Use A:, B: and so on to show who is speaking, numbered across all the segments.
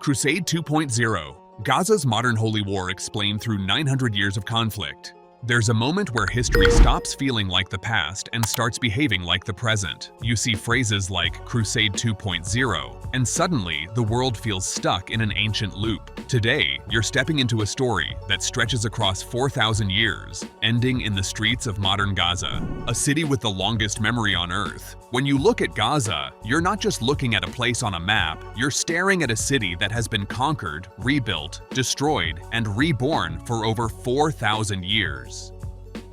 A: Crusade 2.0, Gaza's modern holy war explained through 900 years of conflict. There's a moment where history stops feeling like the past and starts behaving like the present. You see phrases like Crusade 2.0, and suddenly the world feels stuck in an ancient loop. Today, you're stepping into a story that stretches across 4,000 years, ending in the streets of modern Gaza, a city with the longest memory on Earth. When you look at Gaza, you're not just looking at a place on a map, you're staring at a city that has been conquered, rebuilt, destroyed, and reborn for over 4,000 years.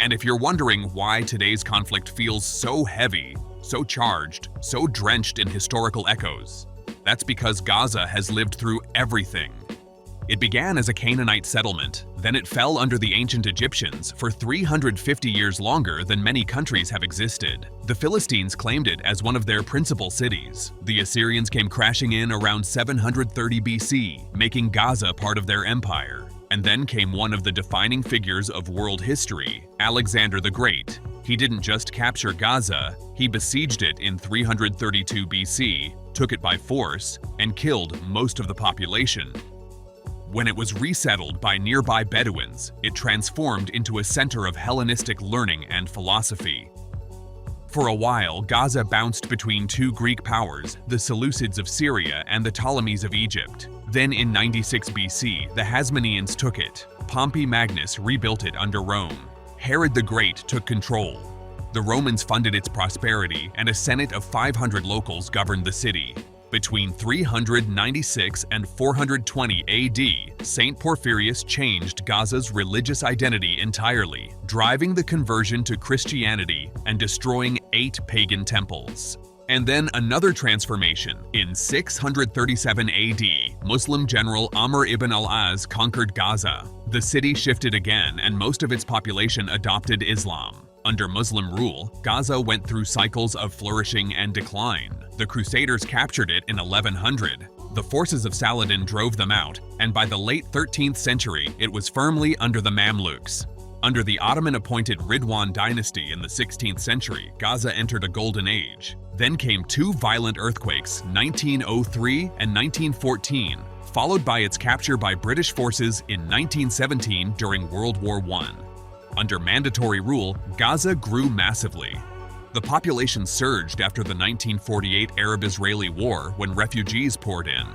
A: And if you're wondering why today's conflict feels so heavy, so charged, so drenched in historical echoes, that's because Gaza has lived through everything. It began as a Canaanite settlement, then it fell under the ancient Egyptians for 350 years longer than many countries have existed. The Philistines claimed it as one of their principal cities. The Assyrians came crashing in around 730 BC, making Gaza part of their empire. And then came one of the defining figures of world history, Alexander the Great. He didn't just capture Gaza, he besieged it in 332 BC, took it by force, and killed most of the population. When it was resettled by nearby Bedouins, it transformed into a center of Hellenistic learning and philosophy. For a while, Gaza bounced between two Greek powers, the Seleucids of Syria and the Ptolemies of Egypt. Then in 96 BC, the Hasmoneans took it. Pompey Magnus rebuilt it under Rome. Herod the Great took control. The Romans funded its prosperity, and a senate of 500 locals governed the city. Between 396 and 420 AD, Saint Porphyrius changed Gaza's religious identity entirely, driving the conversion to Christianity and destroying 8 pagan temples. And then another transformation. In 637 AD, Muslim general Amr ibn al-As conquered Gaza. The city shifted again, and most of its population adopted Islam. Under Muslim rule, Gaza went through cycles of flourishing and decline. The Crusaders captured it in 1100. The forces of Saladin drove them out, and by the late 13th century, it was firmly under the Mamluks. Under the Ottoman-appointed Ridwan dynasty in the 16th century, Gaza entered a golden age. Then came 2 violent earthquakes, 1903 and 1914, followed by its capture by British forces in 1917 during World War I. Under mandatory rule, Gaza grew massively. The population surged after the 1948 Arab-Israeli War when refugees poured in.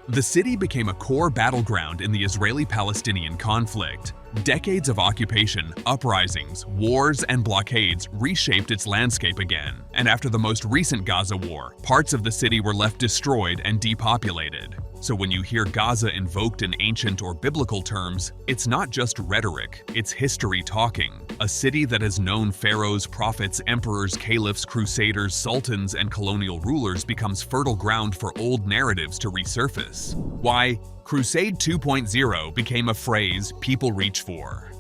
A: The city became a core battleground in the Israeli-Palestinian conflict. Decades of occupation, uprisings, wars, and blockades reshaped its landscape again. And after the most recent Gaza war, parts of the city were left destroyed and depopulated. So when you hear Gaza invoked in ancient or biblical terms, it's not just rhetoric, it's history talking. A city that has known pharaohs, prophets, emperors, caliphs, crusaders, sultans, and colonial rulers becomes fertile ground for old narratives to resurface. Why, Crusade 2.0 became a phrase people reach for.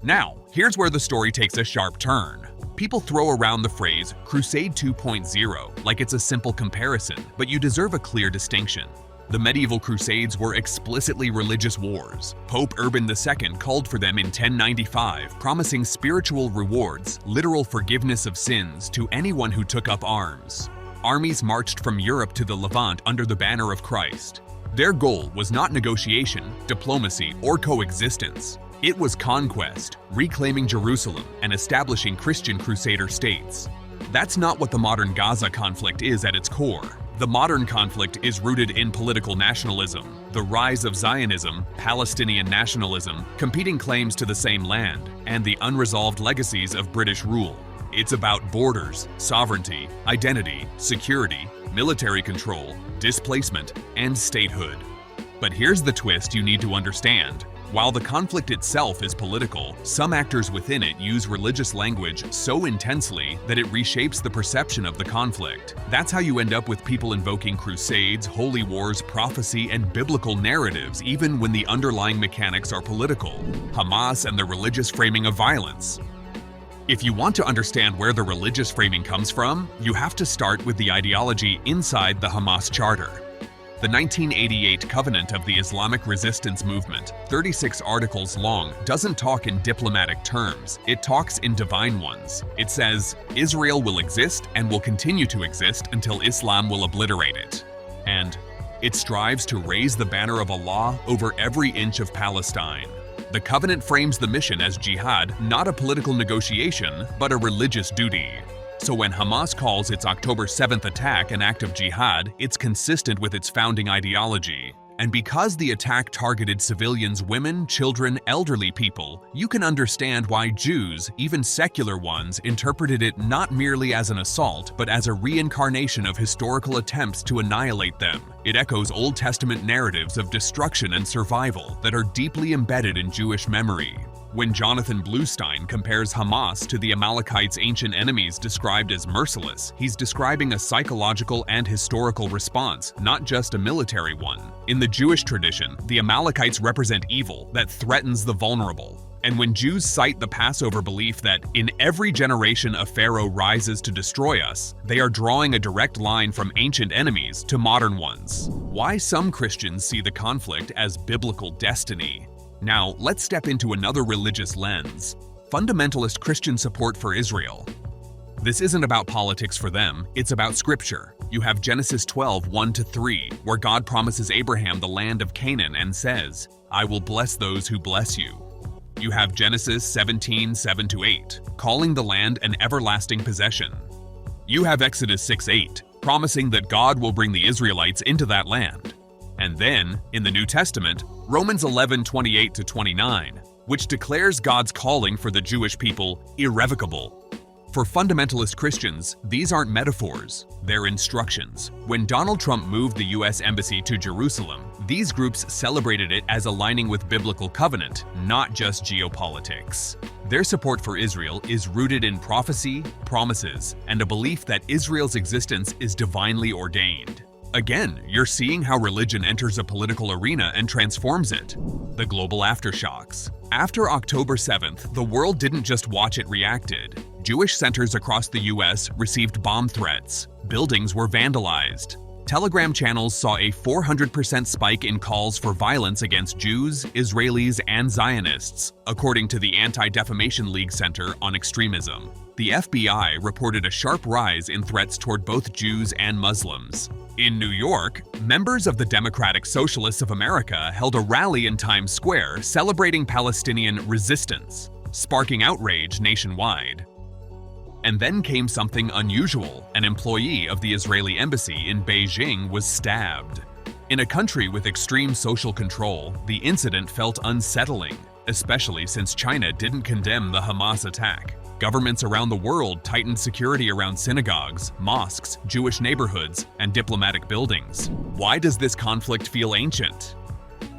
A: Now, here's where the story takes a sharp turn. People throw around the phrase Crusade 2.0 like it's a simple comparison, but you deserve a clear distinction. The medieval Crusades were explicitly religious wars. Pope Urban II called for them in 1095, promising spiritual rewards, literal forgiveness of sins to anyone who took up arms. Armies marched from Europe to the Levant under the banner of Christ. Their goal was not negotiation, diplomacy, or coexistence. It was conquest, reclaiming Jerusalem, and establishing Christian crusader states. That's not what the modern Gaza conflict is at its core. The modern conflict is rooted in political nationalism, the rise of Zionism, Palestinian nationalism, competing claims to the same land, and the unresolved legacies of British rule. It's about borders, sovereignty, identity, security, military control, displacement, and statehood. But here's the twist you need to understand. While the conflict itself is political, some actors within it use religious language so intensely that it reshapes the perception of the conflict. That's how you end up with people invoking crusades, holy wars, prophecy, and biblical narratives even when the underlying mechanics are political. Hamas and the religious framing of violence. If you want to understand where the religious framing comes from, you have to start with the ideology inside the Hamas Charter. The 1988 Covenant of the Islamic Resistance Movement, 36 articles long, doesn't talk in diplomatic terms, it talks in divine ones. It says, Israel will exist and will continue to exist until Islam will obliterate it. And It strives to raise the banner of Allah over every inch of Palestine. The covenant frames the mission as jihad, not a political negotiation, but a religious duty. So when Hamas calls its October 7th attack an act of jihad, it's consistent with its founding ideology. And because the attack targeted civilians, women, children, elderly people, you can understand why Jews, even secular ones, interpreted it not merely as an assault, but as a reincarnation of historical attempts to annihilate them. It echoes Old Testament narratives of destruction and survival that are deeply embedded in Jewish memory. When Jonathan Bluestein compares Hamas to the Amalekites' ancient enemies described as merciless, he's describing a psychological and historical response, not just a military one. In the Jewish tradition, the Amalekites represent evil that threatens the vulnerable. And when Jews cite the Passover belief that in every generation a pharaoh rises to destroy us, they are drawing a direct line from ancient enemies to modern ones. Why some Christians see the conflict as biblical destiny. Now, let's step into another religious lens: fundamentalist Christian support for Israel. This isn't about politics for them, it's about scripture. You have Genesis 12, 1-3, where God promises Abraham the land of Canaan and says, "I will bless those who bless you." You have Genesis 17, 7-8, calling the land an everlasting possession. You have Exodus 6, 8, promising that God will bring the Israelites into that land. And then, in the New Testament, Romans 11, 28-29, which declares God's calling for the Jewish people irrevocable. For fundamentalist Christians, these aren't metaphors, they're instructions. When Donald Trump moved the US Embassy to Jerusalem, these groups celebrated it as aligning with biblical covenant, not just geopolitics. Their support for Israel is rooted in prophecy, promises, and a belief that Israel's existence is divinely ordained. Again, you're seeing how religion enters a political arena and transforms it. The global aftershocks. After October 7th, the world didn't just watch, it reacted. Jewish centers across the US received bomb threats. Buildings were vandalized. Telegram channels saw a 400% spike in calls for violence against Jews, Israelis, and Zionists, according to the Anti-Defamation League Center on Extremism. The FBI reported a sharp rise in threats toward both Jews and Muslims. In New York, members of the Democratic Socialists of America held a rally in Times Square celebrating Palestinian resistance, sparking outrage nationwide. And then came something unusual. An employee of the Israeli embassy in Beijing was stabbed. In a country with extreme social control, the incident felt unsettling, especially since China didn't condemn the Hamas attack. Governments around the world tightened security around synagogues, mosques, Jewish neighborhoods, and diplomatic buildings. Why does this conflict feel ancient?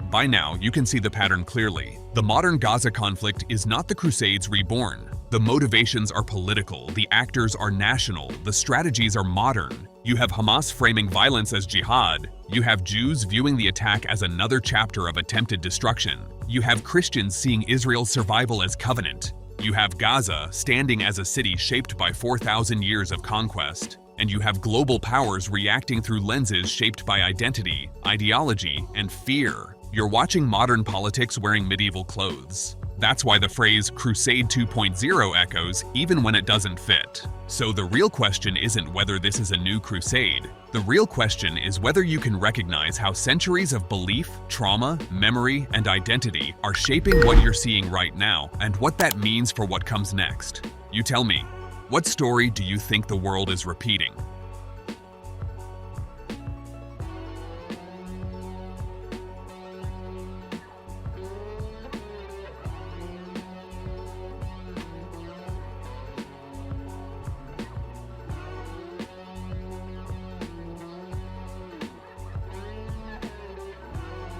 A: By now, you can see the pattern clearly. The modern Gaza conflict is not the Crusades reborn. The motivations are political, the actors are national, the strategies are modern. You have Hamas framing violence as jihad. You have Jews viewing the attack as another chapter of attempted destruction. You have Christians seeing Israel's survival as covenant. You have Gaza standing as a city shaped by 4,000 years of conquest. And you have global powers reacting through lenses shaped by identity, ideology, and fear. You're watching modern politics wearing medieval clothes. That's why the phrase Crusade 2.0 echoes even when it doesn't fit. So the real question isn't whether this is a new crusade. The real question is whether you can recognize how centuries of belief, trauma, memory, and identity are shaping what you're seeing right now and what that means for what comes next. You tell me, what story do you think the world is repeating?